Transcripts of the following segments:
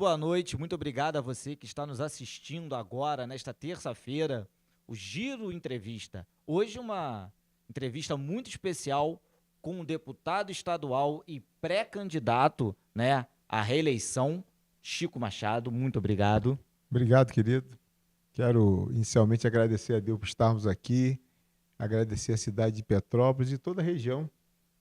boa noite. Muito obrigado a você que está nos assistindo agora, nesta terça-feira, o Giro Entrevista. Hoje uma entrevista muito especial com o deputado estadual e pré-candidato, né, à reeleição, Chico Machado. Muito obrigado. Obrigado, querido. Quero inicialmente agradecer a Deus por estarmos aqui, agradecer a cidade de Petrópolis e toda a região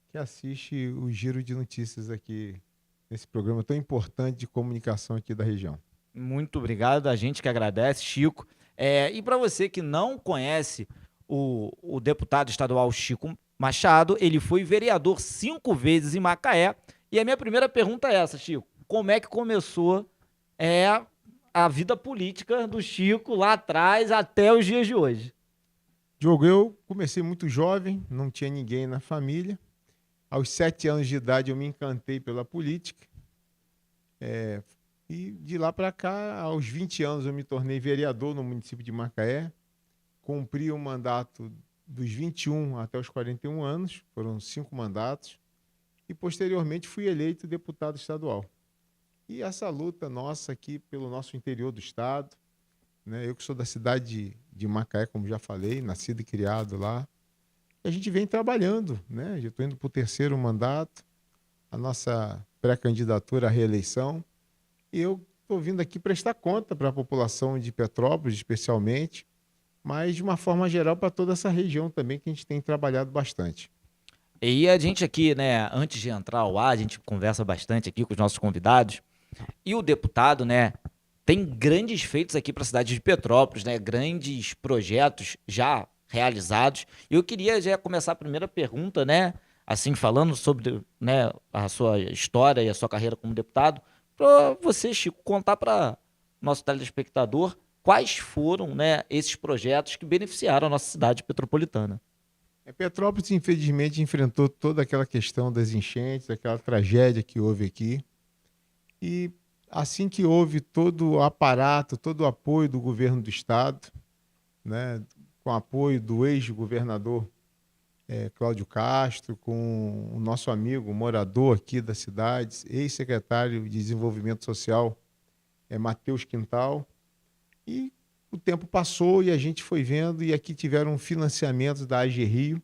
que assiste o Giro de Notícias aqui nesse programa tão importante de comunicação aqui da região. Muito obrigado, a gente que agradece, Chico. E para você que não conhece o deputado estadual Chico Machado, ele foi vereador 5 vezes em Macaé. E a minha primeira pergunta é essa, Chico. Como é que começou a vida política do Chico lá atrás até os dias de hoje? Diogo, eu comecei muito jovem, não tinha ninguém na família. Aos 7 anos de idade eu me encantei pela política. E de lá para cá, aos 20 anos, eu me tornei vereador no município de Macaé. Cumpri o mandato dos 21 até os 41 anos, foram 5 mandatos. E posteriormente fui eleito deputado estadual. E essa luta nossa aqui pelo nosso interior do estado, né? Eu que sou da cidade de Macaé, como já falei, nascido e criado lá. E a gente vem trabalhando, né? Já estou indo para o 3º mandato, a nossa pré-candidatura à reeleição. E eu estou vindo aqui prestar conta para a população de Petrópolis, especialmente, mas de uma forma geral para toda essa região também, que a gente tem trabalhado bastante. E a gente aqui, né, antes de entrar ao ar, a gente conversa bastante aqui com os nossos convidados. E o deputado, né, tem grandes feitos aqui para a cidade de Petrópolis, né, grandes projetos já realizados. E eu queria já começar a primeira pergunta, né, assim, falando sobre, né, a sua história e a sua carreira como deputado, para você, Chico, contar para nosso telespectador quais foram, né, esses projetos que beneficiaram a nossa cidade petropolitana. Petrópolis, infelizmente, enfrentou toda aquela questão das enchentes, aquela tragédia que houve aqui. E assim que houve todo o aparato, todo o apoio do governo do estado, né, com o apoio do ex-governador Cláudio Castro, com o nosso amigo morador aqui da cidade, ex-secretário de Desenvolvimento Social, Matheus Quintal, e o tempo passou e a gente foi vendo, e aqui tiveram financiamentos da AG Rio,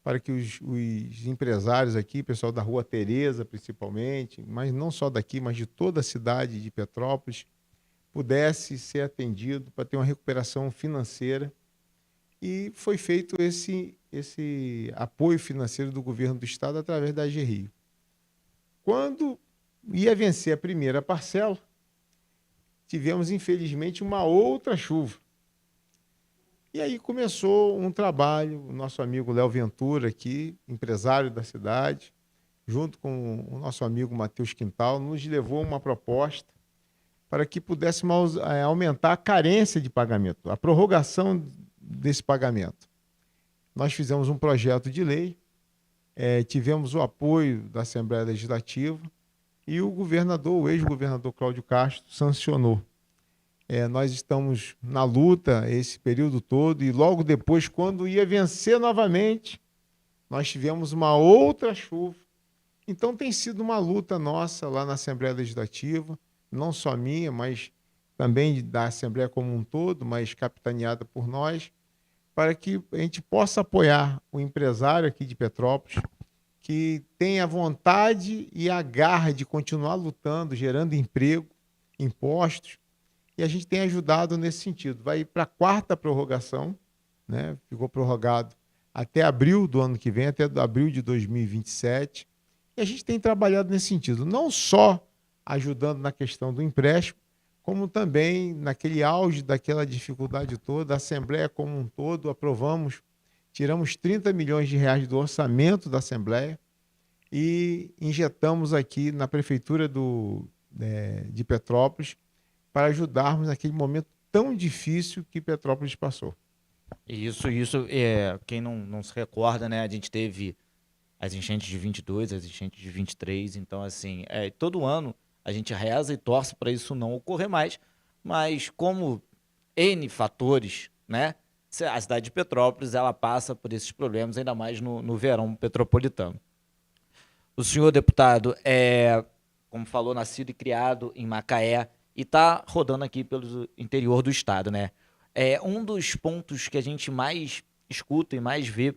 para que os empresários aqui, pessoal da Rua Tereza principalmente, mas não só daqui, mas de toda a cidade de Petrópolis, pudesse ser atendido para ter uma recuperação financeira. E foi feito esse apoio financeiro do governo do estado através da AG Rio. Quando ia vencer a primeira parcela, tivemos, infelizmente, uma outra chuva. E aí começou um trabalho, o nosso amigo Léo Ventura aqui, empresário da cidade, junto com o nosso amigo Matheus Quintal, nos levou uma proposta para que pudéssemos aumentar a carência de pagamento, a prorrogação desse pagamento. Nós fizemos um projeto de lei, tivemos o apoio da Assembleia Legislativa e o governador, o ex-governador Cláudio Castro, sancionou. Nós estamos na luta esse período todo e logo depois, quando ia vencer novamente, nós tivemos uma outra chuva. Então tem sido uma luta nossa lá na Assembleia Legislativa, não só minha, mas também da Assembleia como um todo, mas capitaneada por nós, para que a gente possa apoiar o empresário aqui de Petrópolis, que tem a vontade e a garra de continuar lutando, gerando emprego, impostos, e a gente tem ajudado nesse sentido. Vai para a 4ª prorrogação, né? Ficou prorrogado até abril do ano que vem, até abril de 2027. E a gente tem trabalhado nesse sentido, não só ajudando na questão do empréstimo, como também naquele auge daquela dificuldade toda, a Assembleia como um todo, tiramos 30 milhões de reais do orçamento da Assembleia e injetamos aqui na Prefeitura de Petrópolis, para ajudarmos naquele momento tão difícil que Petrópolis passou. Isso, quem não se recorda, né, a gente teve as enchentes de 22, as enchentes de 23, então assim, todo ano a gente reza e torce para isso não ocorrer mais, mas como N fatores, né, a cidade de Petrópolis, ela passa por esses problemas, ainda mais no verão petropolitano. O senhor deputado como falou, nascido e criado em Macaé, e está rodando aqui pelo interior do estado, né? Um dos pontos que a gente mais escuta e mais vê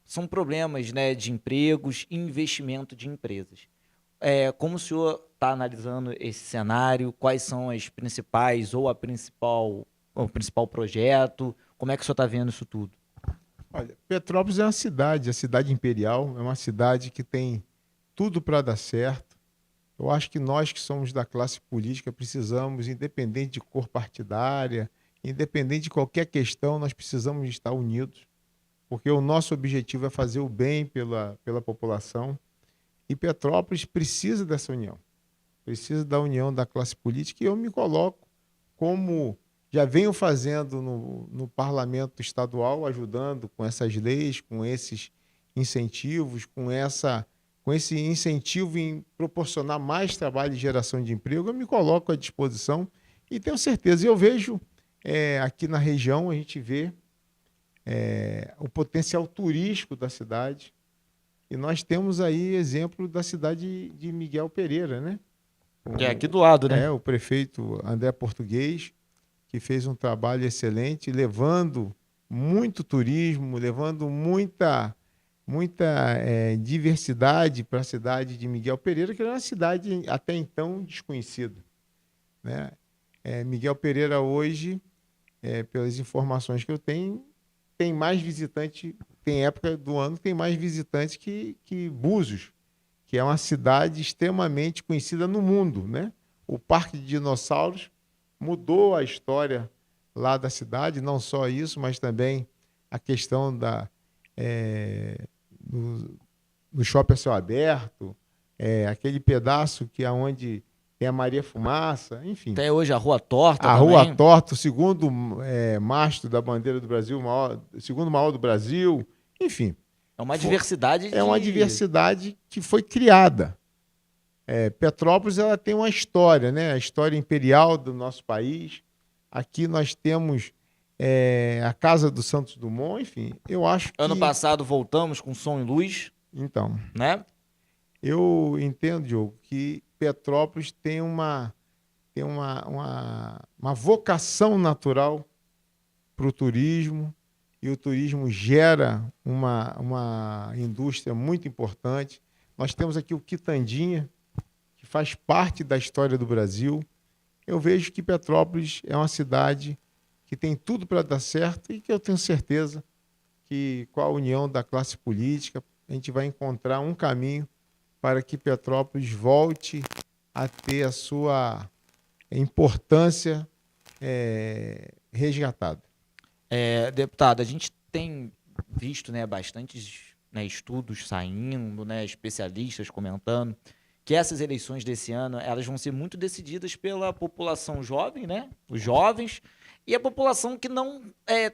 são problemas, né, de empregos e investimento de empresas. Como o senhor está analisando esse cenário? Quais são as principais ou o principal projeto? Como é que o senhor está vendo isso tudo? Olha, Petrópolis é uma cidade, a cidade imperial, é uma cidade que tem tudo para dar certo. Eu acho que nós que somos da classe política precisamos, independente de cor partidária, independente de qualquer questão, nós precisamos estar unidos, porque o nosso objetivo é fazer o bem pela população. E Petrópolis precisa dessa união, precisa da união da classe política, e eu me coloco como já venho fazendo no parlamento estadual, ajudando com essas leis, com esses incentivos, com esse incentivo em proporcionar mais trabalho e geração de emprego. Eu me coloco à disposição e tenho certeza. Eu vejo aqui na região, a gente vê o potencial turístico da cidade, e nós temos aí exemplo da cidade de Miguel Pereira, né? Que é aqui do lado, né? O prefeito André Português, que fez um trabalho excelente, levando muito turismo, levando muita diversidade para a cidade de Miguel Pereira, que era uma cidade até então desconhecida, né? Miguel Pereira hoje, pelas informações que eu tenho, tem mais visitantes, tem época do ano que tem mais visitantes que Búzios, que é uma cidade extremamente conhecida no mundo, né? O Parque de Dinossauros mudou a história lá da cidade, não só isso, mas também a questão do shopping a céu aberto, aquele pedaço que é onde tem a Maria Fumaça, enfim. Até hoje a Rua Torta A também. Rua Torta, o segundo mastro da bandeira do Brasil, o segundo maior do Brasil, enfim. É uma diversidade É uma diversidade que foi criada. Petrópolis, ela tem uma história, né? A história imperial do nosso país. Aqui nós temos a Casa do Santos Dumont, enfim. Eu acho que... Ano passado voltamos com Som e Luz. Então, né? Eu entendo, Diogo, que Petrópolis tem uma vocação natural para o turismo, e o turismo gera uma indústria muito importante. Nós temos aqui o Quitandinha, que faz parte da história do Brasil. Eu vejo que Petrópolis é uma cidade que tem tudo para dar certo, e que eu tenho certeza que, com a união da classe política, a gente vai encontrar um caminho para que Petrópolis volte a ter a sua importância resgatada. Deputado, a gente tem visto, né, bastantes, né, estudos saindo, né, especialistas comentando que essas eleições desse ano elas vão ser muito decididas pela população jovem, né, os jovens, e a população que não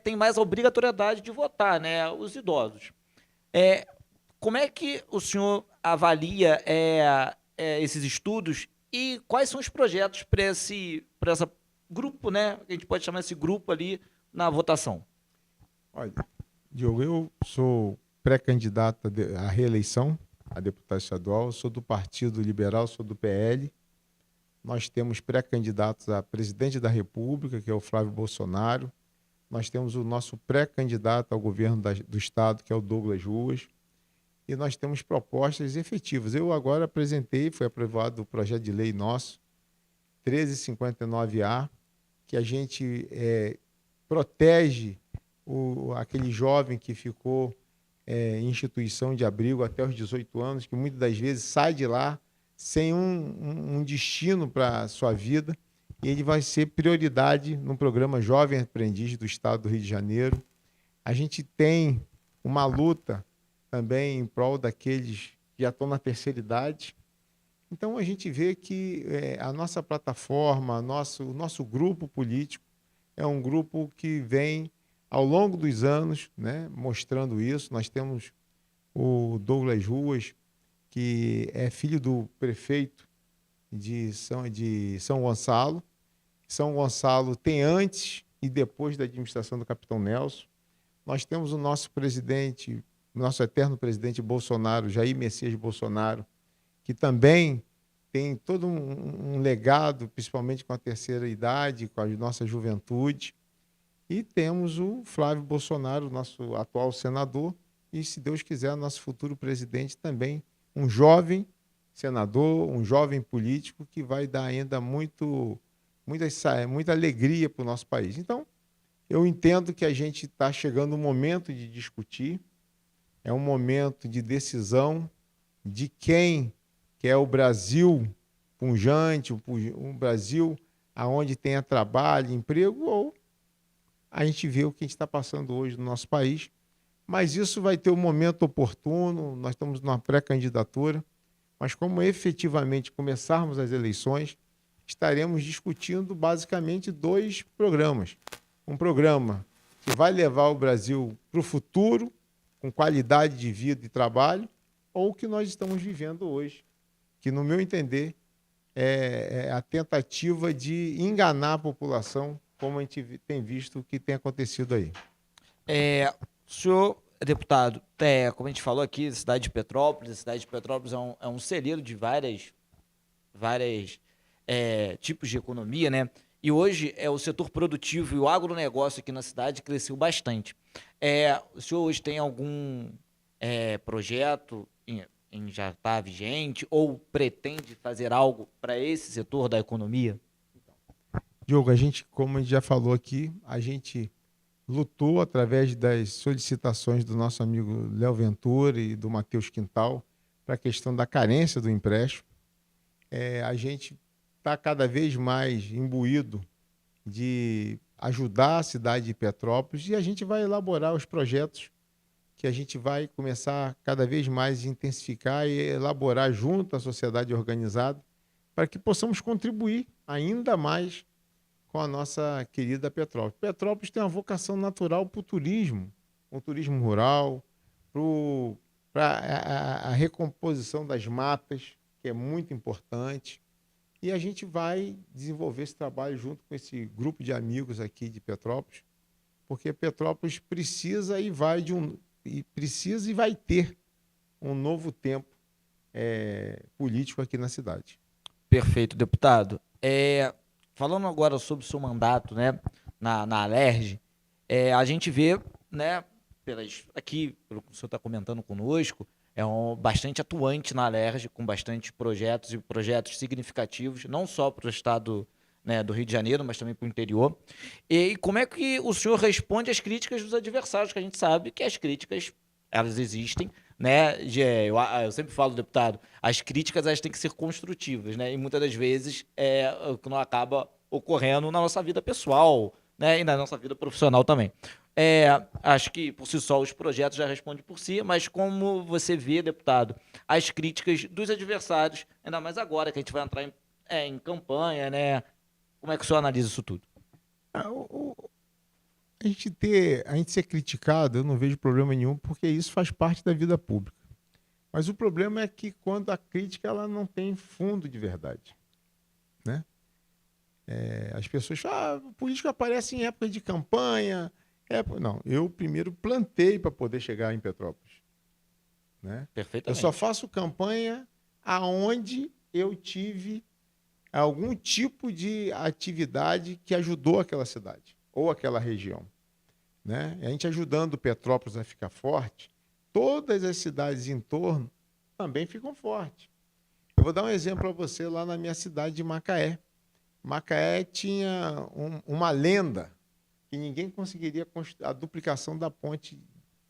tem mais a obrigatoriedade de votar, né, os idosos. Como é que o senhor avalia esses estudos, e quais são os projetos para esse grupo, né? A gente pode chamar esse grupo ali na votação. Olha, Diogo, eu sou pré-candidato à reeleição a deputado estadual, sou do Partido Liberal, sou do PL. Nós temos pré-candidatos a presidente da República, que é o Flávio Bolsonaro. Nós temos o nosso pré-candidato ao governo do Estado, que é o Douglas Ruas. E nós temos propostas efetivas. Eu agora apresentei, foi aprovado o projeto de lei nosso, 1359A, que a gente protege aquele jovem que ficou em instituição de abrigo até os 18 anos, que muitas das vezes sai de lá sem um destino para a sua vida, e ele vai ser prioridade no programa Jovem Aprendiz do Estado do Rio de Janeiro. A gente tem uma luta também em prol daqueles que já estão na terceira idade. Então, a gente vê que a nossa plataforma, o nosso grupo político é um grupo que vem, ao longo dos anos, né, mostrando isso. Nós temos o Douglas Ruas, que é filho do prefeito de São Gonçalo. São Gonçalo tem antes e depois da administração do capitão Nelson. Nós temos o nosso presidente, nosso eterno presidente Bolsonaro, Jair Messias Bolsonaro, que também tem todo um legado, principalmente com a terceira idade, com a nossa juventude. E temos o Flávio Bolsonaro, nosso atual senador, e, se Deus quiser, nosso futuro presidente também, um jovem senador, um jovem político que vai dar ainda muita alegria para o nosso país. Então, eu entendo que a gente está chegando no momento de discutir, é um momento de decisão de quem quer o Brasil pujante, um Brasil onde tenha trabalho, emprego, ou a gente vê o que a gente está passando hoje no nosso país. Mas isso vai ter um momento oportuno, nós estamos numa pré-candidatura, mas como efetivamente começarmos as eleições, estaremos discutindo basicamente dois programas. Um programa que vai levar o Brasil para o futuro, com qualidade de vida e trabalho, ou o que nós estamos vivendo hoje, que, no meu entender, é a tentativa de enganar a população, como a gente tem visto que tem acontecido aí. Senhor deputado, como a gente falou aqui, a cidade de Petrópolis é um celeiro de várias tipos de economia, né? E hoje o setor produtivo e o agronegócio aqui na cidade cresceu bastante. O senhor hoje tem algum projeto já está vigente ou pretende fazer algo para esse setor da economia? Diogo, como a gente já falou aqui, a gente lutou através das solicitações do nosso amigo Léo Ventura e do Matheus Quintal para a questão da carência do empréstimo. A gente está cada vez mais imbuído de ajudar a cidade de Petrópolis e a gente vai elaborar os projetos que a gente vai começar cada vez mais a intensificar e elaborar junto à sociedade organizada para que possamos contribuir ainda mais com a nossa querida Petrópolis. Petrópolis tem uma vocação natural para o turismo rural, para a recomposição das matas, que é muito importante. E a gente vai desenvolver esse trabalho junto com esse grupo de amigos aqui de Petrópolis, porque Petrópolis precisa e vai ter um novo tempo político aqui na cidade. Perfeito, deputado. Falando agora sobre o seu mandato, né, na Alerj, a gente vê, né, pelo que o senhor está comentando conosco, bastante atuante na Alerj, com bastante projetos significativos, não só para o estado, né, do Rio de Janeiro, mas também para o interior. E como é que o senhor responde às críticas dos adversários, que a gente sabe que as críticas, elas existem, né? Eu sempre falo, deputado, as críticas elas têm que ser construtivas, né? E muitas das vezes o que não acaba ocorrendo na nossa vida pessoal, né? E na nossa vida profissional também. Acho que por si só os projetos já respondem por si, mas como você vê, deputado, as críticas dos adversários, ainda mais agora que a gente vai entrar em campanha, né? Como é que o senhor analisa isso tudo? A gente ser criticado, eu não vejo problema nenhum, porque isso faz parte da vida pública. Mas o problema é que quando a crítica ela não tem fundo de verdade, né? As pessoas falam, o político aparece em época de campanha. Não, eu primeiro plantei para poder chegar em Petrópolis, né? Perfeitamente. Eu só faço campanha aonde eu tive algum tipo de atividade que ajudou aquela cidade ou aquela região, né? A gente ajudando Petrópolis a ficar forte, todas as cidades em torno também ficam fortes. Eu vou dar um exemplo para você lá na minha cidade de Macaé. Macaé tinha uma lenda que ninguém conseguiria a duplicação da ponte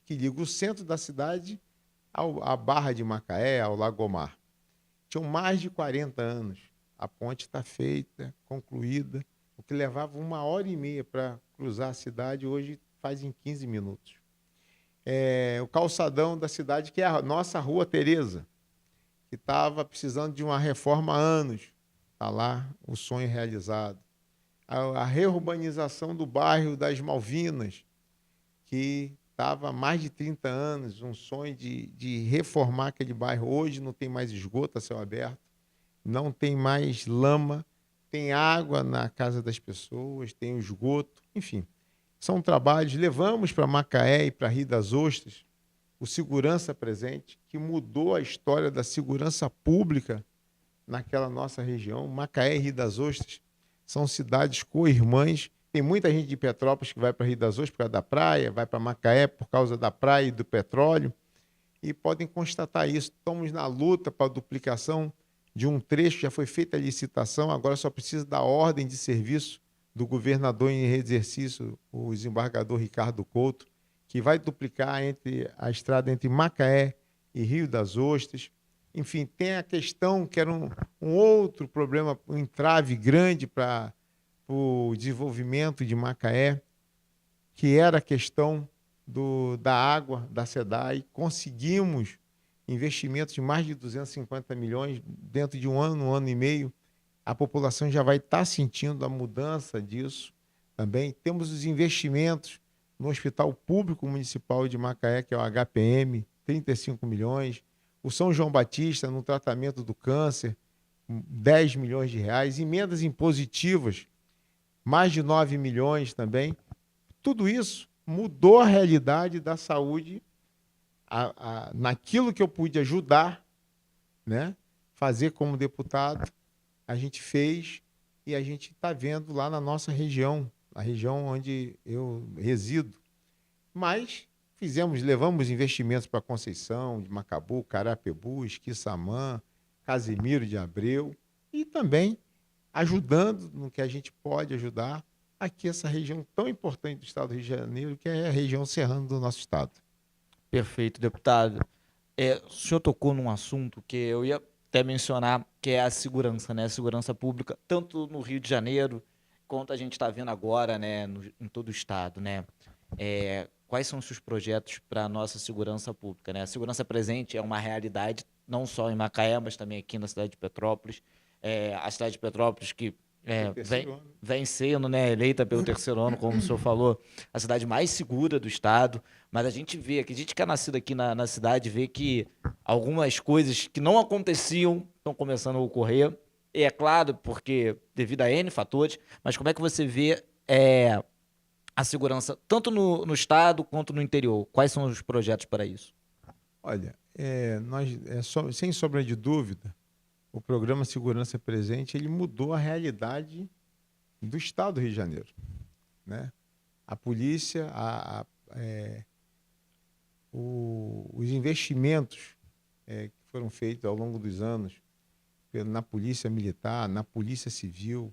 que liga o centro da cidade à Barra de Macaé, ao Lagomar. Tinham mais de 40 anos. A ponte está feita, concluída. O que levava 1h30 para cruzar a cidade, hoje faz em 15 minutos. O calçadão da cidade, que é a nossa Rua Tereza, que estava precisando de uma reforma há anos. Está lá o sonho realizado. A reurbanização do bairro das Malvinas, que estava há mais de 30 anos, um sonho de reformar aquele bairro. Hoje não tem mais esgoto a céu aberto, não tem mais lama, tem água na casa das pessoas, tem o esgoto, enfim. São trabalhos. Levamos para Macaé e para Rio das Ostras o Segurança Presente, que mudou a história da segurança pública naquela nossa região. Macaé e Rio das Ostras são cidades co-irmãs. Tem muita gente de Petrópolis que vai para Rio das Ostras por causa da praia, vai para Macaé por causa da praia e do petróleo, e podem constatar isso. Estamos na luta para a duplicação de um trecho, já foi feita a licitação, agora só precisa da ordem de serviço do governador em exercício, o desembargador Ricardo Couto, que vai duplicar a estrada entre Macaé e Rio das Ostras. Enfim, tem a questão que era um outro problema, um entrave grande para o desenvolvimento de Macaé, que era a questão da água da SEDAI. Conseguimos investimentos de mais de 250 milhões dentro de um ano e meio. A população já vai estar sentindo a mudança disso também. Temos os investimentos no Hospital Público Municipal de Macaé, que é o HPM, 35 milhões. O São João Batista, no tratamento do câncer, 10 milhões de reais. Emendas impositivas, mais de 9 milhões também. Tudo isso mudou a realidade da saúde naquilo que eu pude ajudar, né? Fazer como deputado, a gente fez, e a gente está vendo lá na nossa região, a região onde eu resido. Mas levamos investimentos para Conceição, de Macabu, Carapebus, Quissamã, Casimiro de Abreu, e também ajudando no que a gente pode ajudar aqui, essa região tão importante do estado do Rio de Janeiro, que é a região serrana do nosso estado. Perfeito, deputado. O senhor tocou num assunto que eu ia até mencionar, que é a segurança, né? A segurança pública, tanto no Rio de Janeiro, quanto a gente está vendo agora, né, em todo o estado, né? Quais são os seus projetos para a nossa segurança pública, né? A segurança presente é uma realidade, não só em Macaé, mas também aqui na cidade de Petrópolis. A cidade de Petrópolis que vem sendo, né, eleita pelo terceiro ano, como o senhor falou, a cidade mais segura do estado, mas a gente vê, que a gente que é nascido aqui na cidade, vê que algumas coisas que não aconteciam estão começando a ocorrer, e é claro, porque devido a N fatores, mas como é que você vê a segurança, tanto no estado quanto no interior? Quais são os projetos para isso? Olha, sem sombra de dúvida, o programa Segurança Presente, ele mudou a realidade do estado do Rio de Janeiro, né? A polícia, os investimentos que foram feitos ao longo dos anos na polícia militar, na polícia civil,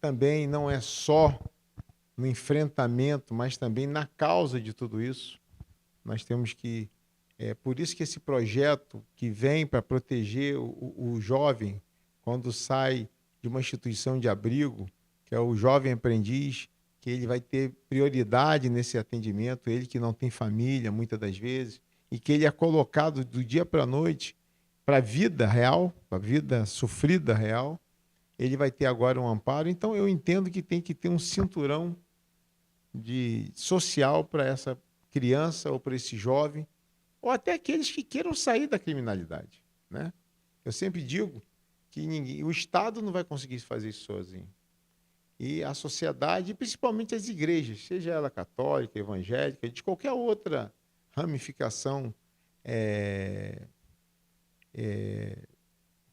também não é só no enfrentamento, mas também na causa de tudo isso. Nós temos que por isso que esse projeto que vem para proteger o jovem quando sai de uma instituição de abrigo, que é o jovem aprendiz, que ele vai ter prioridade nesse atendimento, ele que não tem família, muitas das vezes, e que ele é colocado do dia para a noite para a vida real, para a vida sofrida real, ele vai ter agora um amparo. Então, eu entendo que tem que ter um cinturão social para essa criança ou para esse jovem, ou até aqueles que queiram sair da criminalidade, né? Eu sempre digo que o Estado não vai conseguir fazer isso sozinho. E a sociedade, principalmente as igrejas, seja ela católica, evangélica, de qualquer outra ramificação,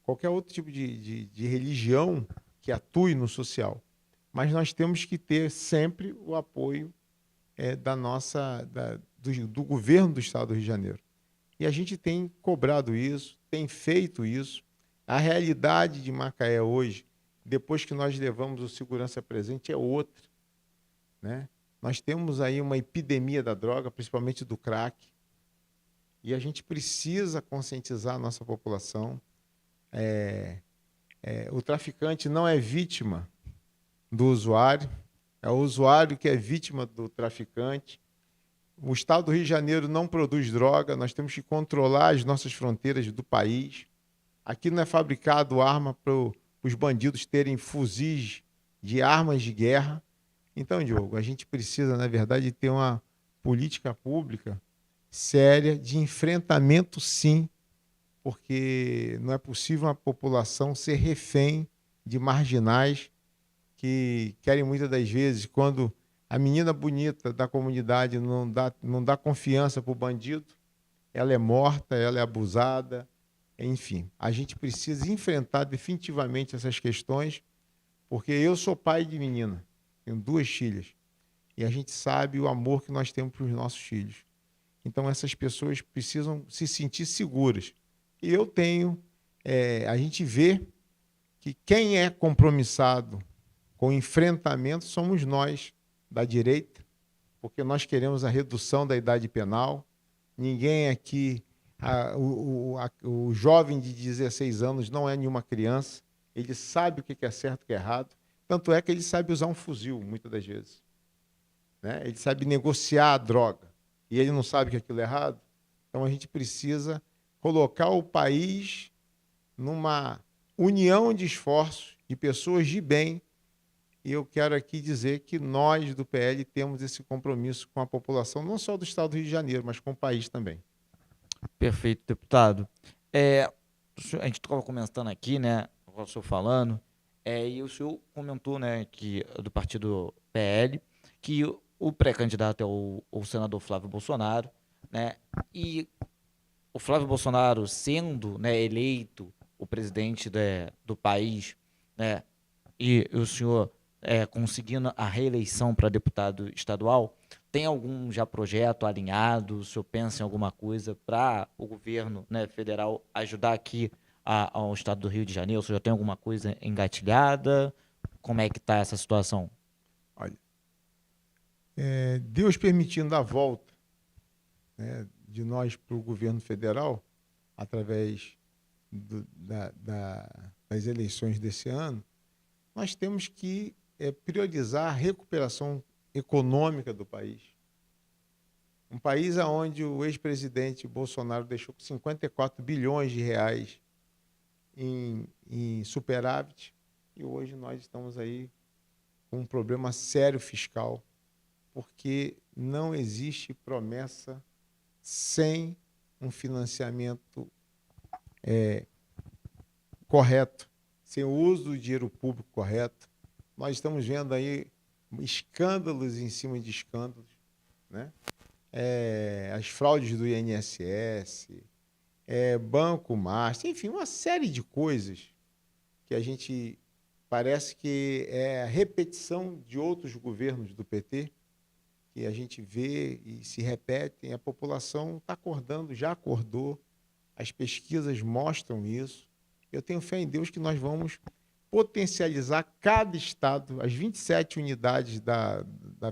qualquer outro tipo de religião que atue no social. Mas nós temos que ter sempre o apoio do governo do estado do Rio de Janeiro. E a gente tem cobrado isso, tem feito isso. A realidade de Macaé hoje, depois que nós levamos o Segurança Presente, é outra, né? Nós temos aí uma epidemia da droga, principalmente do crack, e a gente precisa conscientizar a nossa população. O traficante não é vítima do usuário, é o usuário que é vítima do traficante. O estado do Rio de Janeiro não produz droga, nós temos que controlar as nossas fronteiras do país. Aqui não é fabricado arma para os bandidos terem fuzis de armas de guerra. Então, Diogo, a gente precisa, na verdade, ter uma política pública séria de enfrentamento, sim, porque não é possível uma população ser refém de marginais que querem muitas das vezes, quando a menina bonita da comunidade não dá confiança para o bandido, ela é morta, ela é abusada, Enfim, a gente precisa enfrentar definitivamente essas questões, porque eu sou pai de menina, tenho 2 filhas, e a gente sabe o amor que nós temos para os nossos filhos. Então, essas pessoas precisam se sentir seguras. E eu tenho, a gente vê que quem é compromissado com o enfrentamento somos nós, da direita, porque nós queremos a redução da idade penal. Ninguém aqui, o jovem de 16 anos não é nenhuma criança, ele sabe o que é certo e o que é errado, tanto é que ele sabe usar um fuzil, muitas das vezes. Né? Ele sabe negociar a droga, e ele não sabe que aquilo é errado. Então a gente precisa colocar o país numa união de esforços, de pessoas de bem, e eu quero aqui dizer que nós, do PL, temos esse compromisso com a população, não só do Estado do Rio de Janeiro, mas com o país também. Perfeito, deputado. A gente estava comentando aqui, né, o senhor falando, e o senhor comentou, né, que do partido PL, que o pré-candidato é o senador Flávio Bolsonaro, né, e o Flávio Bolsonaro sendo, né, eleito o presidente do país, né, e o senhor conseguindo a reeleição para deputado estadual, tem algum já projeto alinhado? O senhor pensa em alguma coisa para o governo, né, federal ajudar aqui ao estado do Rio de Janeiro? O senhor já tem alguma coisa engatilhada? Como é que está essa situação? Olha, Deus permitindo a volta, né, de nós para o governo federal, através das eleições desse ano, nós temos que priorizar a recuperação econômica do país. Um país onde o ex-presidente Bolsonaro deixou 54 bilhões de reais em superávit, e hoje nós estamos aí com um problema sério fiscal, porque não existe promessa sem um financiamento correto, sem o uso do dinheiro público correto. Nós estamos vendo aí escândalos em cima de escândalos, né? As fraudes do INSS, Banco Master, enfim, uma série de coisas que a gente parece que é a repetição de outros governos do PT, que a gente vê e se repetem. A população está acordando, já acordou, as pesquisas mostram isso. Eu tenho fé em Deus que nós vamos potencializar cada estado, as 27 unidades da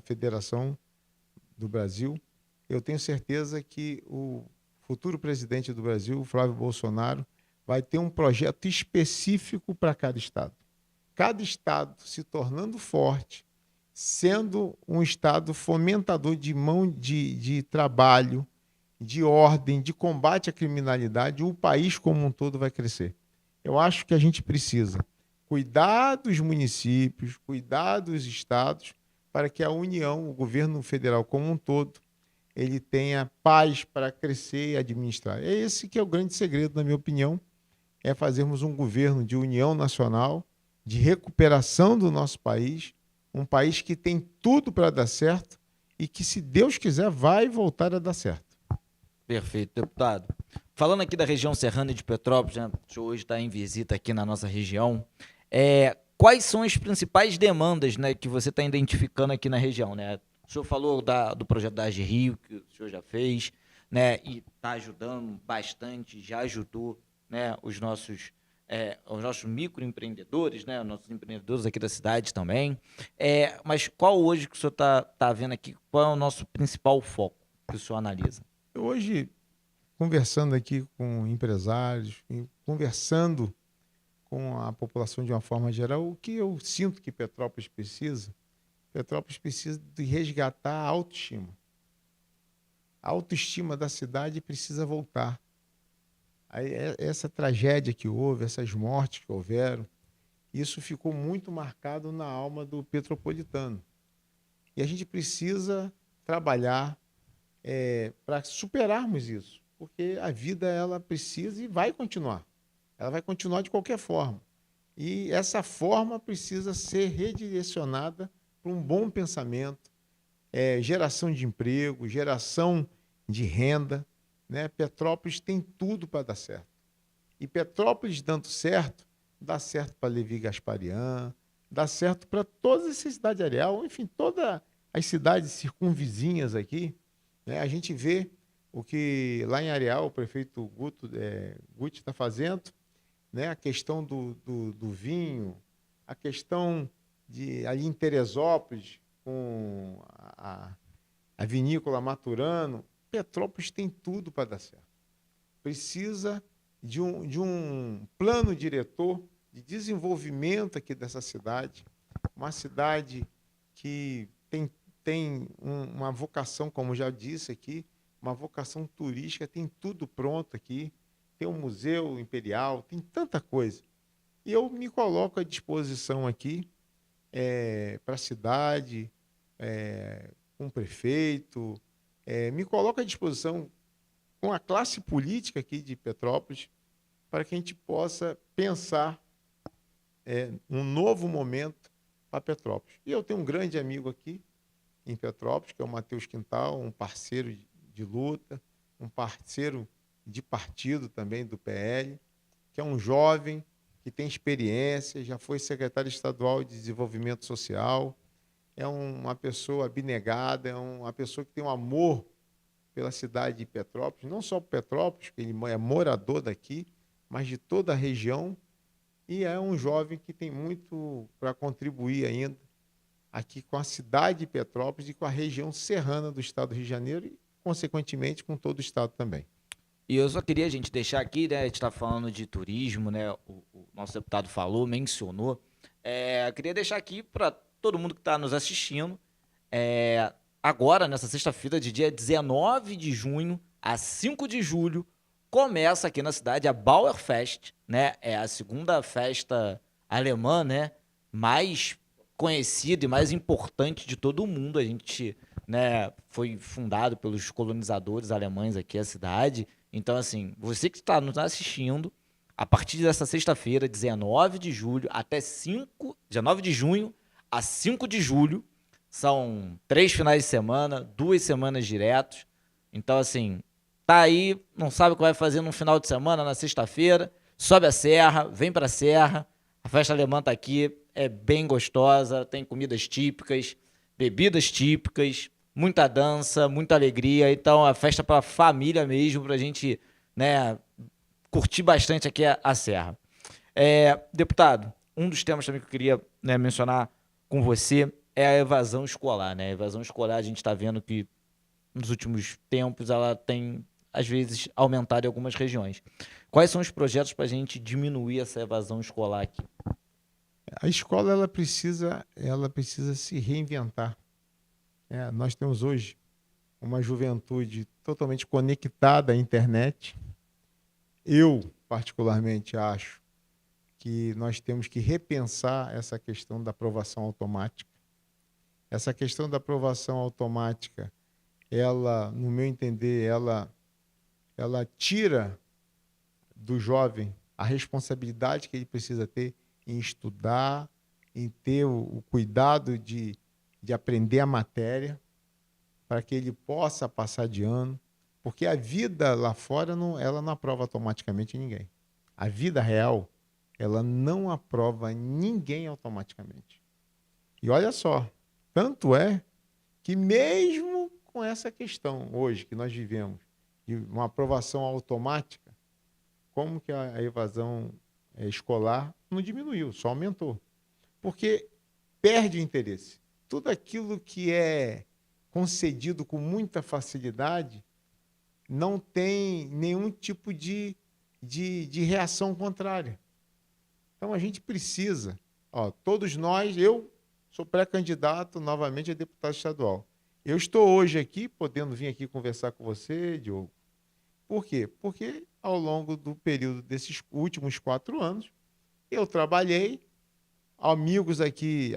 Federação do Brasil. Eu tenho certeza que o futuro presidente do Brasil, Flávio Bolsonaro, vai ter um projeto específico para cada estado. Cada estado se tornando forte, sendo um estado fomentador de trabalho, de ordem, de combate à criminalidade, o país como um todo vai crescer. Eu acho que a gente precisa cuidar dos municípios, cuidar dos estados, para que a União, o governo federal como um todo, ele tenha paz para crescer e administrar. É esse que é o grande segredo, na minha opinião, é fazermos um governo de união nacional, de recuperação do nosso país, um país que tem tudo para dar certo e que, se Deus quiser, vai voltar a dar certo. Perfeito, deputado. Falando aqui da região serrana de Petrópolis, né, o senhor hoje está em visita aqui na nossa região, quais são as principais demandas, né, que você está identificando aqui na região, né? O senhor falou do projeto da AGE Rio, que o senhor já fez, né, e está ajudando bastante, já ajudou, né, os nossos microempreendedores, né, os nossos empreendedores aqui da cidade também. Mas qual hoje que o senhor está vendo aqui, qual é o nosso principal foco que o senhor analisa? Hoje, conversando aqui com empresários, conversando com a população de uma forma geral, o que eu sinto que Petrópolis precisa de resgatar a autoestima. A autoestima da cidade precisa voltar. Aí, essa tragédia que houve, essas mortes que houveram, isso ficou muito marcado na alma do petropolitano. E a gente precisa trabalhar para superarmos isso, porque a vida ela precisa e vai continuar. Ela vai continuar de qualquer forma. E essa forma precisa ser redirecionada para um bom pensamento, geração de emprego, geração de renda, né? Petrópolis tem tudo para dar certo. E Petrópolis dando certo, dá certo para Levi Gasparian, dá certo para todas essas cidades areal, enfim, todas as cidades circunvizinhas aqui, né? A gente vê o que lá em Areal o prefeito Guti está fazendo, né? A questão do vinho, a questão de ali em Teresópolis, com a vinícola Maturano. Petrópolis tem tudo para dar certo. Precisa de um plano diretor de desenvolvimento aqui dessa cidade, uma cidade que tem uma vocação, como já disse aqui, uma vocação turística, tem tudo pronto aqui, tem um museu imperial, tem tanta coisa. E eu me coloco à disposição aqui para a cidade, com o prefeito, me coloco à disposição com a classe política aqui de Petrópolis, para que a gente possa pensar um novo momento para Petrópolis. E eu tenho um grande amigo aqui em Petrópolis, que é o Matheus Quintal, um parceiro de luta, um parceiro de partido também do PL, que é um jovem que tem experiência, já foi secretário estadual de Desenvolvimento Social, é uma pessoa abnegada, é uma pessoa que tem um amor pela cidade de Petrópolis, não só por Petrópolis, que ele é morador daqui, mas de toda a região, e é um jovem que tem muito para contribuir ainda aqui com a cidade de Petrópolis e com a região serrana do estado do Rio de Janeiro e, consequentemente, com todo o estado também. E eu só queria, gente, deixar aqui, né? A gente está falando de turismo, né? O nosso deputado falou, mencionou. Eu queria deixar aqui para todo mundo que está nos assistindo. Agora, nessa sexta-feira, de dia 19 de junho a 5 de julho, começa aqui na cidade a Bauerfest, né? É a segunda festa alemã, né? Mais conhecida e mais importante de todo o mundo. A gente, né, foi fundado pelos colonizadores alemães aqui a cidade. Então, assim, você que está nos assistindo, a partir dessa sexta-feira, 19 de julho até 19 de junho a 5 de julho, são 3 finais de semana, 2 semanas diretos. Então, assim, tá aí, não sabe o que vai fazer no final de semana, na sexta-feira, sobe a serra, vem pra serra. A festa alemã tá aqui, é bem gostosa, tem comidas típicas, bebidas típicas, muita dança, muita alegria. Então, a festa para família mesmo, pra gente, né, curtir bastante aqui a serra. Deputado, um dos temas também que eu queria, né, mencionar com você é a evasão escolar, né? A evasão escolar, a gente está vendo que nos últimos tempos ela tem, às vezes, aumentado em algumas regiões. Quais são os projetos para a gente diminuir essa evasão escolar aqui? A escola ela precisa se reinventar. Nós temos hoje uma juventude totalmente conectada à internet. Eu, particularmente, acho que nós temos que repensar essa questão da aprovação automática. Essa questão da aprovação automática, ela, no meu entender, ela tira do jovem a responsabilidade que ele precisa ter em estudar, em ter o cuidado de aprender a matéria, para que ele possa passar de ano, porque a vida lá fora ela não aprova automaticamente ninguém. A vida real, ela não aprova ninguém automaticamente. E olha só, tanto é que mesmo com essa questão hoje que nós vivemos, de uma aprovação automática, como que a evasão escolar não diminuiu, só aumentou. Porque perde o interesse. Tudo aquilo que é concedido com muita facilidade não tem nenhum tipo de reação contrária. Então a gente precisa, todos nós, eu sou pré-candidato novamente a deputado estadual. Eu estou hoje aqui, podendo vir aqui conversar com você, Diogo. Por quê? Porque ao longo do período desses últimos 4 anos, eu trabalhei, amigos aqui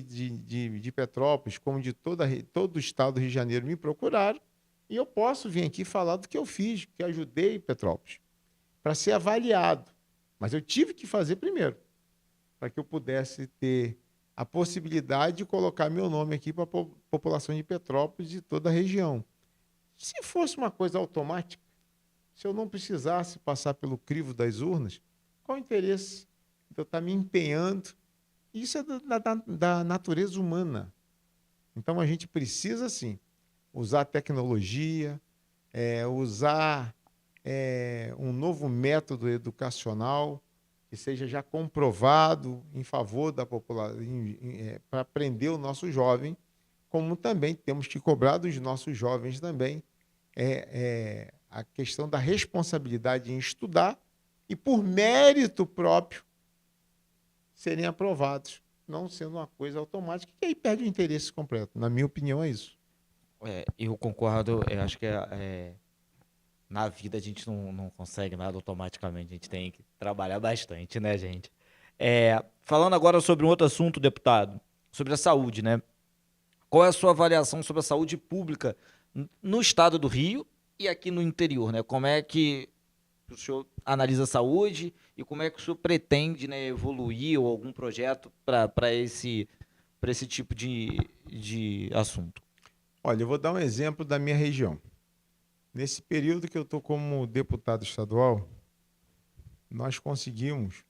de Petrópolis, como de todo o estado do Rio de Janeiro, me procuraram, e eu posso vir aqui falar do que eu fiz, que ajudei Petrópolis, para ser avaliado. Mas eu tive que fazer primeiro, para que eu pudesse ter a possibilidade de colocar meu nome aqui para a população de Petrópolis e toda a região. Se fosse uma coisa automática, Se eu não precisasse passar pelo crivo das urnas, qual o interesse de eu estar me empenhando? Isso é da natureza humana. Então, a gente precisa, sim, usar tecnologia, usar um novo método educacional que seja já comprovado em favor da população, para aprender o nosso jovem, como também temos que cobrar dos nossos jovens também a questão da responsabilidade em estudar e, por mérito próprio, serem aprovados, não sendo uma coisa automática, que aí perde o interesse completo. Na minha opinião, é isso. Eu concordo, eu acho que na vida a gente não consegue nada automaticamente, a gente tem que trabalhar bastante, né, gente? Falando agora sobre um outro assunto, deputado, sobre a saúde, né? Qual é a sua avaliação sobre a saúde pública no estado do Rio e aqui no interior, né? Como é que o senhor analisa a saúde e como é que o senhor pretende, né, evoluir ou algum projeto para esse tipo de assunto? Olha, eu vou dar um exemplo da minha região. Nesse período que eu estou como deputado estadual, nós conseguimos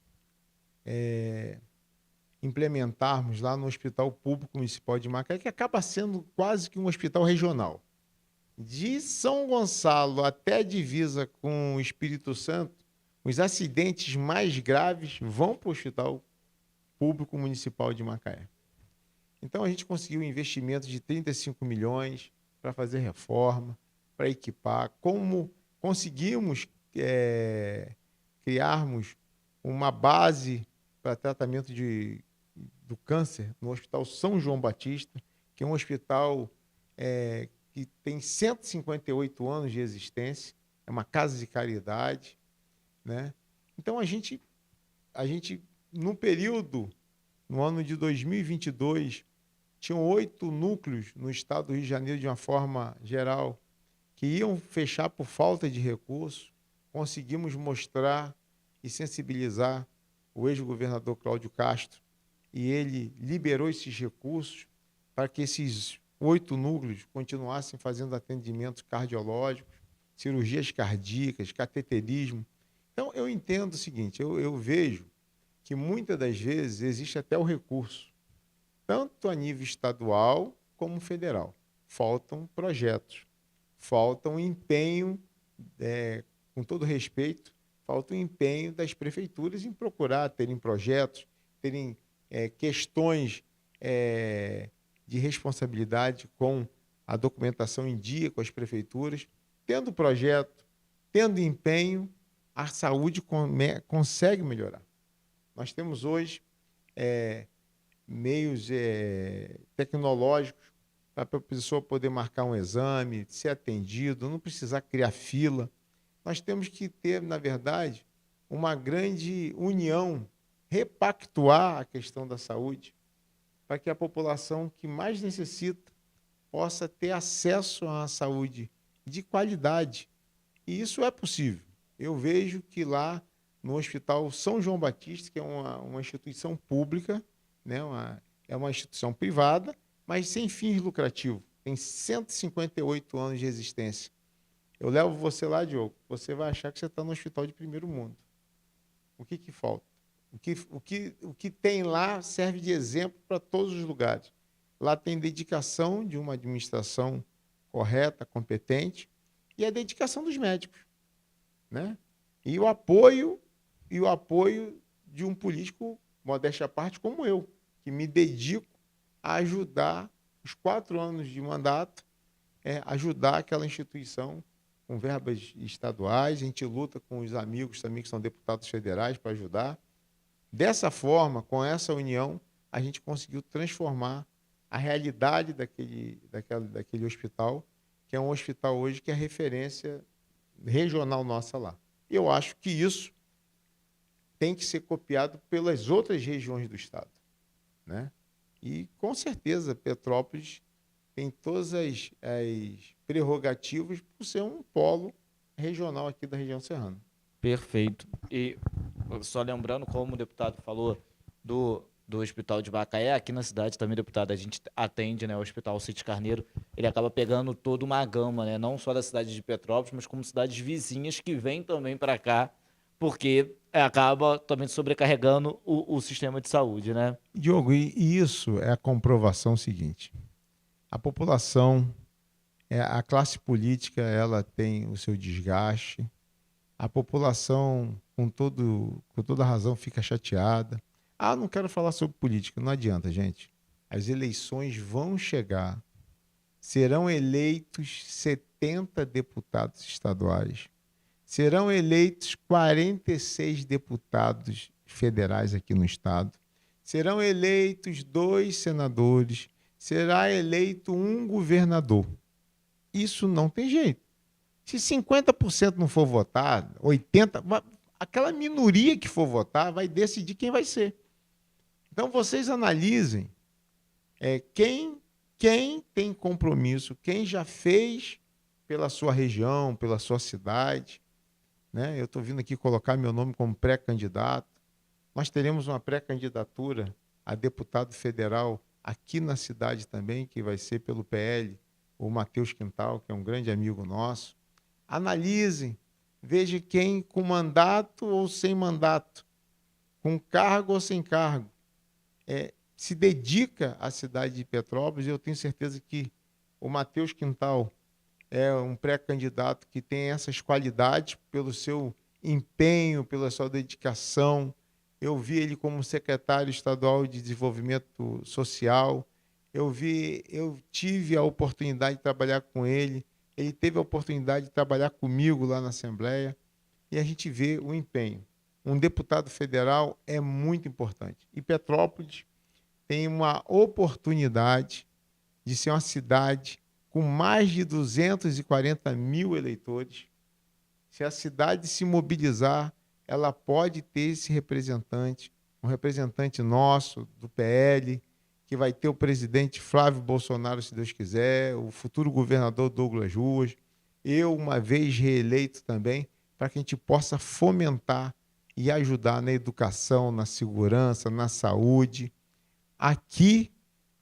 implementarmos lá no Hospital Público Municipal de Macaé, que acaba sendo quase que um hospital regional. De São Gonçalo até a divisa com o Espírito Santo, os acidentes mais graves vão para o Hospital Público Municipal de Macaé. Então, a gente conseguiu um investimento de 35 milhões para fazer reforma, para equipar. Como conseguimos criarmos uma base para tratamento do câncer no Hospital São João Batista, que é um hospital que tem 158 anos de existência, é uma casa de caridade, né? Então, a gente no período, no ano de 2022, tinham 8 núcleos no estado do Rio de Janeiro, de uma forma geral, que iam fechar por falta de recursos. Conseguimos mostrar e sensibilizar o ex-governador Cláudio Castro, e ele liberou esses recursos para que esses 8 núcleos continuassem fazendo atendimentos cardiológicos, cirurgias cardíacas, cateterismo. Então, eu entendo o seguinte, eu vejo que muitas das vezes existe até o recurso, tanto a nível estadual como federal. Faltam projetos, faltam empenho, com todo respeito, falta o empenho das prefeituras em procurar terem projetos, terem questões de responsabilidade com a documentação em dia com as prefeituras. Tendo projeto, tendo empenho, a saúde consegue melhorar. Nós temos hoje meios tecnológicos para a pessoa poder marcar um exame, ser atendido, não precisar criar fila. Nós temos que ter, na verdade, uma grande união, repactuar a questão da saúde, para que a população que mais necessita possa ter acesso a uma saúde de qualidade. E isso é possível. Eu vejo que lá no Hospital São João Batista, que é uma instituição pública, né, é uma instituição privada, mas sem fins lucrativos. Tem 158 anos de existência. Eu levo você lá, Diogo, você vai achar que você está no hospital de primeiro mundo. O que falta? O que tem lá serve de exemplo para todos os lugares. Lá tem dedicação de uma administração correta, competente, e a dedicação dos médicos, né? E o apoio de um político, modéstia à parte, como eu, que me dedico a ajudar os 4 anos de mandato, ajudar aquela instituição com verbas estaduais. A gente luta com os amigos também que são deputados federais para ajudar. Dessa forma, com essa união, a gente conseguiu transformar a realidade daquele hospital, que é um hospital hoje que é referência regional nossa lá. Eu acho que isso tem que ser copiado pelas outras regiões do estado, né? E, com certeza, Petrópolis tem todas as prerrogativas por ser um polo regional aqui da região serrana. Perfeito. E só lembrando, como o deputado falou, do Hospital de Macaé. Aqui na cidade também, deputado, a gente atende, né, o Hospital Cite Carneiro. Ele acaba pegando toda uma gama, né, não só da cidade de Petrópolis, mas como cidades vizinhas que vêm também para cá, porque acaba também sobrecarregando o sistema de saúde, né? Diogo, e isso é a comprovação seguinte: a população, a classe política, ela tem o seu desgaste, a população, com toda razão, fica chateada. Ah, não quero falar sobre política. Não adianta, gente. As eleições vão chegar. Serão eleitos 70 deputados estaduais. Serão eleitos 46 deputados federais aqui no estado. Serão eleitos 2 senadores. Será eleito um governador. Isso não tem jeito. Se 50% não for votar, 80%, aquela minoria que for votar vai decidir quem vai ser. Então, vocês analisem quem tem compromisso, quem já fez pela sua região, pela sua cidade. Né? Eu estou vindo aqui colocar meu nome como pré-candidato. Nós teremos uma pré-candidatura a deputado federal aqui na cidade também, que vai ser pelo PL, o Matheus Quintal, que é um grande amigo nosso. Analisem, veja quem com mandato ou sem mandato, com cargo ou sem cargo, se dedica à cidade de Petrópolis. Eu tenho certeza que o Matheus Quintal é um pré-candidato que tem essas qualidades pelo seu empenho, pela sua dedicação. Eu vi ele como secretário estadual de Desenvolvimento Social. Eu tive a oportunidade de trabalhar com ele. Ele teve a oportunidade de trabalhar comigo lá na Assembleia. E a gente vê o empenho. Um deputado federal é muito importante. E Petrópolis tem uma oportunidade de ser uma cidade com mais de 240 mil eleitores. Se a cidade se mobilizar, ela pode ter esse representante, um representante nosso, do PL, que vai ter o presidente Flávio Bolsonaro, se Deus quiser, o futuro governador Douglas Ruas, eu, uma vez reeleito também, para que a gente possa fomentar e ajudar na educação, na segurança, na saúde. Aqui,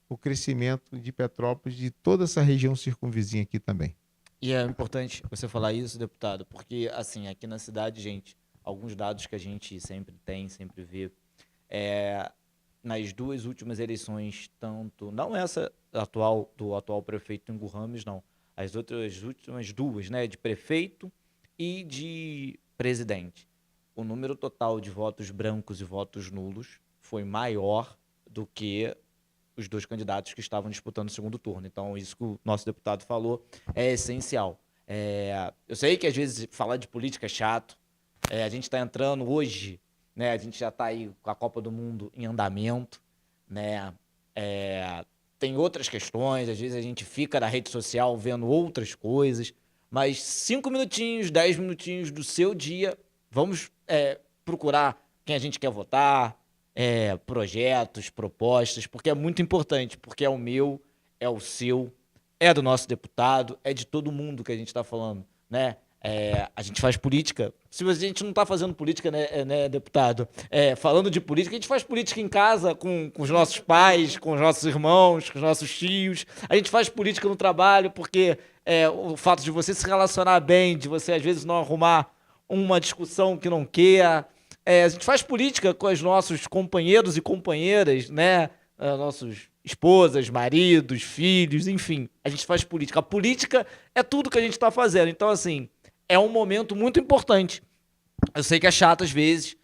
o crescimento de Petrópolis, de toda essa região circunvizinha aqui também. E é importante você falar isso, deputado, porque, assim, aqui na cidade, gente, alguns dados que a gente sempre tem, sempre vê, nas 2 últimas eleições, tanto, não essa atual, do atual prefeito Ingo Ramos, não, as últimas 2, né, de prefeito e de presidente. O número total de votos brancos e votos nulos foi maior do que os 2 candidatos que estavam disputando o segundo turno. Então, isso que o nosso deputado falou é essencial. Eu sei que às vezes falar de política é chato. A gente está entrando hoje, né? A gente já está aí com a Copa do Mundo em andamento, né? Tem outras questões, às vezes a gente fica na rede social vendo outras coisas, mas 5 minutinhos, 10 minutinhos do seu dia, vamos procurar quem a gente quer votar, projetos, propostas, porque é muito importante, porque é o meu, é o seu, é do nosso deputado, é de todo mundo que a gente está falando, né? A gente faz política. Se a gente não está fazendo política, né, deputado? Falando de política, a gente faz política em casa com os nossos pais, com os nossos irmãos, com os nossos tios. A gente faz política no trabalho, porque o fato de você se relacionar bem, de você às vezes não arrumar uma discussão que não quer. A gente faz política com os nossos companheiros e companheiras, né? Nossos esposas, maridos, filhos, enfim. A gente faz política. A política é tudo que a gente está fazendo. Então, assim, é um momento muito importante. Eu sei que é chato às vezes,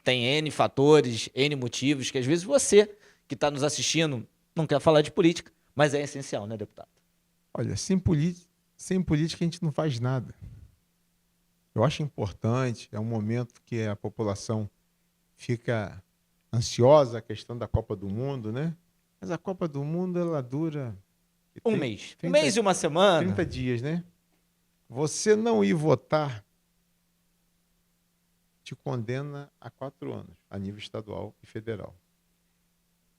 tem N fatores, N motivos, que às vezes você, que está nos assistindo, não quer falar de política, mas é essencial, né, deputado? Olha, sem política a gente não faz nada. Eu acho importante, é um momento que a população fica ansiosa, a questão da Copa do Mundo, né? Mas a Copa do Mundo, ela dura... Um mês. 30, um mês e uma semana. 30 dias, né? Você não ir votar te condena a 4 anos, a nível estadual e federal.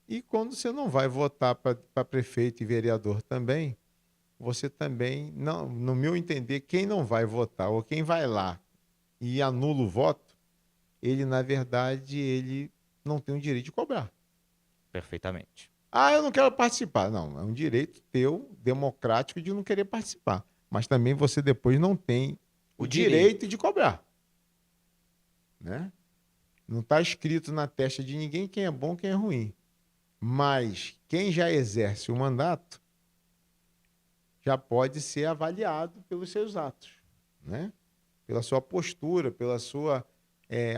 E quando você não vai votar para prefeito e vereador também, você também, não, no meu entender, quem não vai votar ou quem vai lá e anula o voto, ele, na verdade, ele não tem o direito de cobrar. Perfeitamente. Ah, eu não quero participar. Não, é um direito teu, democrático, de não querer participar. Mas também você depois não tem o direito de cobrar. Né? Não está escrito na testa de ninguém quem é bom e quem é ruim. Mas quem já exerce o mandato já pode ser avaliado pelos seus atos, né? Pela sua postura, pela sua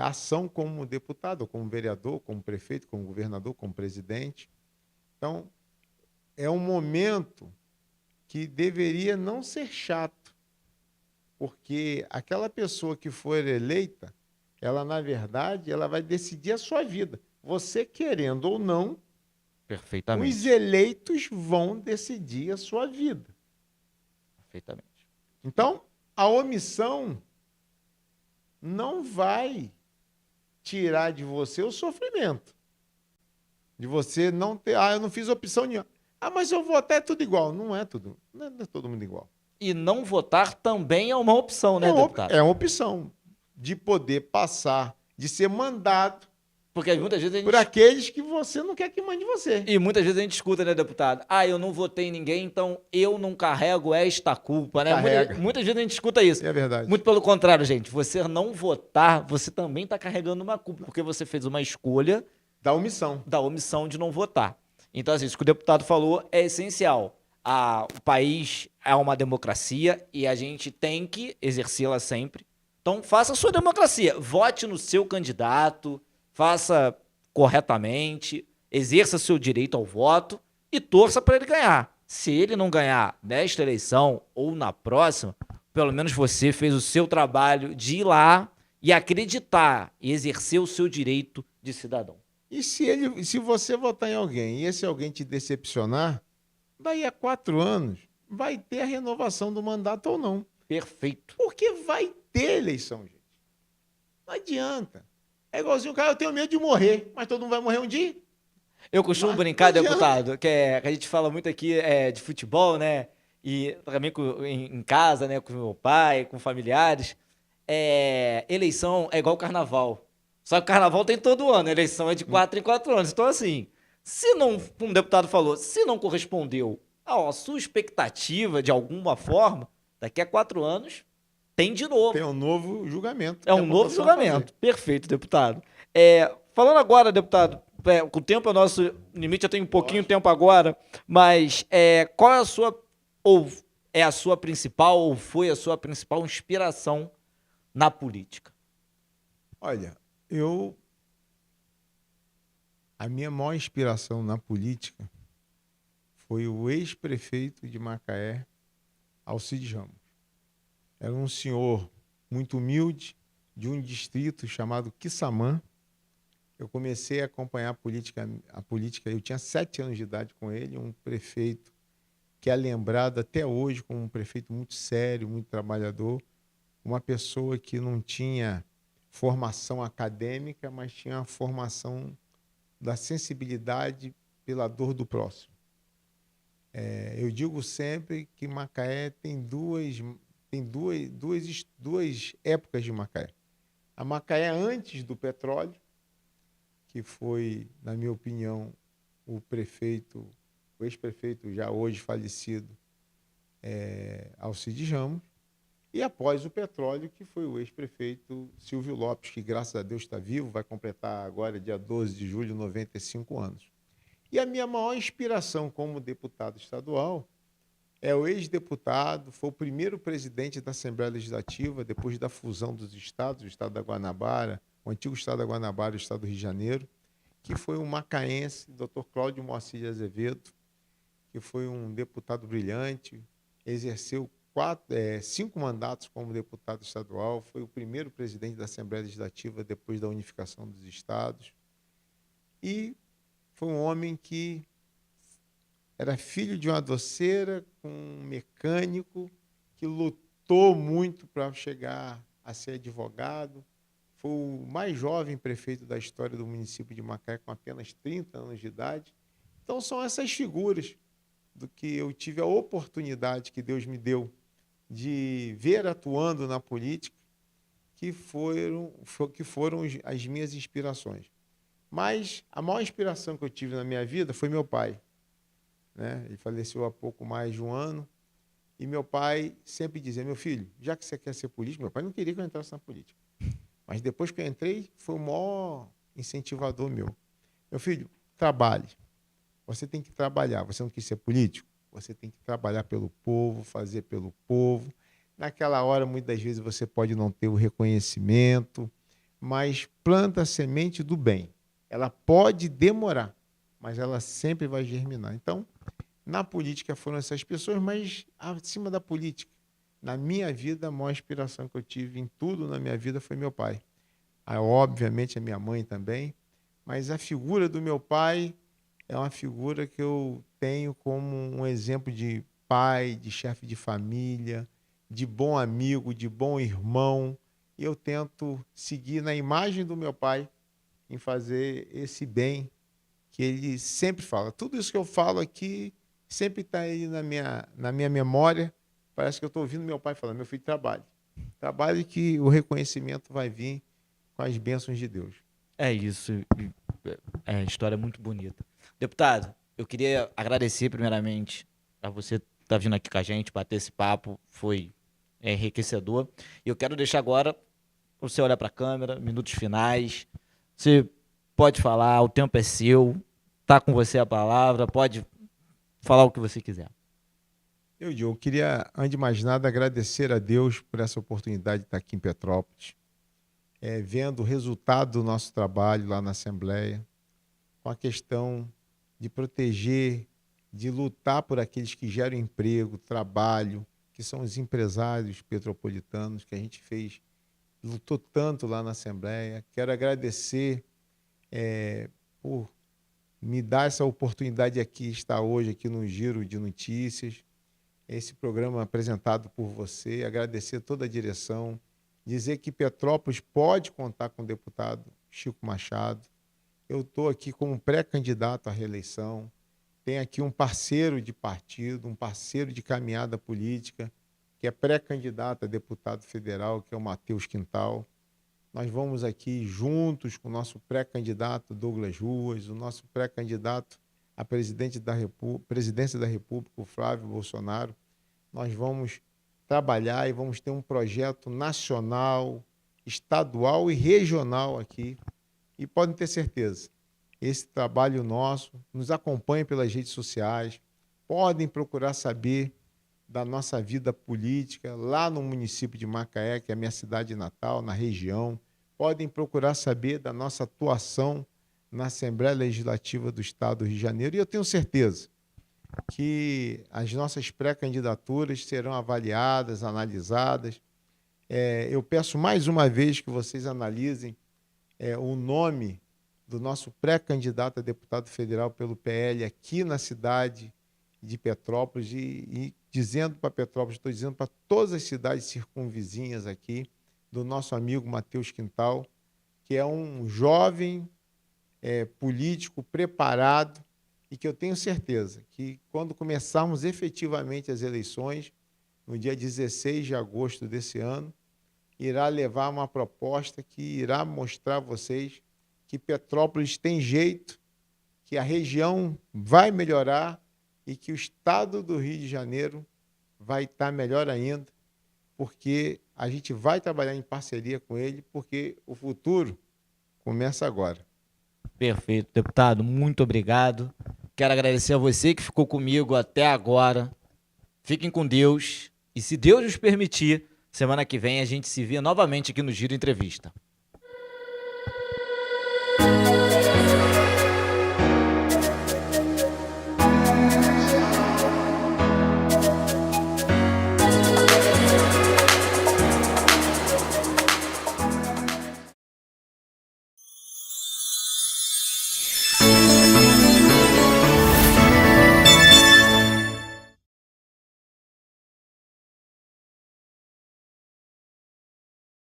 ação como deputado, como vereador, como prefeito, como governador, como presidente. Então, é um momento que deveria não ser chato, porque aquela pessoa que for eleita, ela, na verdade, ela vai decidir a sua vida. Você querendo ou não, Perfeitamente. os eleitos vão decidir a sua vida. Perfeitamente. Então, a omissão não vai tirar de você o sofrimento. De você não ter, eu não fiz opção nenhuma. Mas eu votar é tudo igual. Não é tudo, não é todo mundo igual. E não votar também é uma opção, né, deputado? É uma opção de poder passar, de ser mandado Porque muitas vezes a gente... por aqueles que você não quer que mande você. E muitas vezes a gente escuta, né, deputado? Eu não votei em ninguém, então eu não carrego esta culpa, né? Muitas vezes a gente escuta isso. É verdade. Muito pelo contrário, gente. Você não votar, você também está carregando uma culpa, porque você fez uma escolha da omissão. Da omissão de não votar. Então, assim, isso que o deputado falou é essencial. O país é uma democracia e a gente tem que exercê-la sempre. Então, faça a sua democracia. Vote no seu candidato, faça corretamente, exerça seu direito ao voto e torça para ele ganhar. Se ele não ganhar nesta eleição ou na próxima, pelo menos você fez o seu trabalho de ir lá e acreditar e exercer o seu direito de cidadão. E se você votar em alguém e esse alguém te decepcionar, daí a 4 anos vai ter a renovação do mandato ou não. Perfeito. Porque vai ter eleição, gente. Não adianta. É igualzinho, cara, eu tenho medo de morrer, mas todo mundo vai morrer um dia. Eu costumo brincar, deputado, que a gente fala muito aqui de futebol, né? E também em casa, né? Com meu pai, com familiares. Eleição é igual carnaval. Só que o carnaval tem todo ano, a eleição é de 4 em 4 anos. Então, assim, se não, como o deputado falou, se não correspondeu à sua expectativa de alguma forma, daqui a 4 anos tem de novo. Tem um novo julgamento. É um novo julgamento. Perfeito, deputado. Falando agora, deputado, o tempo é nosso limite, eu tenho um pouquinho de tempo agora, mas qual é a sua, ou é a sua principal, ou foi a sua principal inspiração na política? Olha, a minha maior inspiração na política foi o ex-prefeito de Macaé, Alcides Ramos. Era um senhor muito humilde, de um distrito chamado Quissamã. Eu comecei a acompanhar a política, eu tinha 7 anos de idade com ele, um prefeito que é lembrado até hoje como um prefeito muito sério, muito trabalhador, uma pessoa que não tinha formação acadêmica, mas tinha a formação da sensibilidade pela dor do próximo. Eu digo sempre que Macaé tem duas épocas de Macaé. A Macaé antes do petróleo, que foi, na minha opinião, o ex-prefeito já hoje falecido, Alcides Ramos, e após o petróleo, que foi o ex-prefeito Silvio Lopes, que graças a Deus está vivo, vai completar agora, dia 12 de julho, 95 anos. E a minha maior inspiração como deputado estadual é o ex-deputado, foi o primeiro presidente da Assembleia Legislativa, depois da fusão dos estados, o estado da Guanabara, o antigo estado da Guanabara e o estado do Rio de Janeiro, que foi um macaense, Dr. Cláudio Moacir de Azevedo, que foi um deputado brilhante, exerceu 5 mandatos como deputado estadual, foi o primeiro presidente da Assembleia Legislativa depois da unificação dos estados. E foi um homem que era filho de uma doceira, com um mecânico, que lutou muito para chegar a ser advogado. Foi o mais jovem prefeito da história do município de Macaé, com apenas 30 anos de idade. Então, são essas figuras do que eu tive a oportunidade que Deus me deu de ver atuando na política, que foram as minhas inspirações. Mas a maior inspiração que eu tive na minha vida foi meu pai, né? Ele faleceu há pouco mais de um ano. E meu pai sempre dizia, meu filho, já que você quer ser político, meu pai não queria que eu entrasse na política. Mas depois que eu entrei, foi o maior incentivador meu. Meu filho, trabalhe. Você tem que trabalhar. Você não quis ser político? Você tem que trabalhar pelo povo, fazer pelo povo. Naquela hora, muitas vezes, você pode não ter o reconhecimento, mas planta a semente do bem. Ela pode demorar, mas ela sempre vai germinar. Então, na política foram essas pessoas, mas acima da política, na minha vida, a maior inspiração que eu tive em tudo na minha vida foi meu pai. Obviamente, a minha mãe também, mas a figura do meu pai é uma figura que eu tenho como um exemplo de pai, de chefe de família, de bom amigo, de bom irmão. E eu tento seguir na imagem do meu pai em fazer esse bem que ele sempre fala. Tudo isso que eu falo aqui sempre está aí na minha memória. Parece que eu estou ouvindo meu pai falando, meu filho, trabalhe. Trabalhe que o reconhecimento vai vir com as bênçãos de Deus. É isso. A história é muito bonita. Deputado, eu queria agradecer primeiramente a você estar vindo aqui com a gente, bater esse papo, foi enriquecedor. E eu quero deixar agora você olhar para a câmera, minutos finais. Você pode falar, o tempo é seu, tá com você a palavra, pode falar o que você quiser. Eu queria, antes de mais nada, agradecer a Deus por essa oportunidade de estar aqui em Petrópolis, vendo o resultado do nosso trabalho lá na Assembleia, com a questão de proteger, de lutar por aqueles que geram emprego, trabalho, que são os empresários petropolitanos, que a gente fez, lutou tanto lá na Assembleia. Quero agradecer por me dar essa oportunidade de aqui estar hoje aqui no Giro de Notícias, esse programa apresentado por você, agradecer toda a direção, dizer que Petrópolis pode contar com o deputado Chico Machado. Eu estou aqui como pré-candidato à reeleição, tem aqui um parceiro de partido, um parceiro de caminhada política, que é pré-candidato a deputado federal, que é o Matheus Quintal. Nós vamos aqui juntos com o nosso pré-candidato Douglas Ruas, o nosso pré-candidato a presidência da República, o Flávio Bolsonaro. Nós vamos trabalhar e vamos ter um projeto nacional, estadual e regional aqui. E podem ter certeza, esse trabalho nosso, nos acompanhem pelas redes sociais, podem procurar saber da nossa vida política lá no município de Macaé, que é a minha cidade natal, na região. Podem procurar saber da nossa atuação na Assembleia Legislativa do Estado do Rio de Janeiro. E eu tenho certeza que as nossas pré-candidaturas serão avaliadas, analisadas. Eu peço mais uma vez que vocês analisem o nome do nosso pré-candidato a deputado federal pelo PL aqui na cidade de Petrópolis e dizendo para Petrópolis, estou dizendo para todas as cidades circunvizinhas aqui, do nosso amigo Matheus Quintal, que é um jovem político preparado e que eu tenho certeza que quando começarmos efetivamente as eleições, no dia 16 de agosto desse ano, irá levar uma proposta que irá mostrar a vocês que Petrópolis tem jeito, que a região vai melhorar e que o estado do Rio de Janeiro vai estar melhor ainda, porque a gente vai trabalhar em parceria com ele, porque o futuro começa agora. Perfeito, deputado, muito obrigado. Quero agradecer a você que ficou comigo até agora. Fiquem com Deus e, se Deus nos permitir, semana que vem a gente se vê novamente aqui no Giro Entrevista.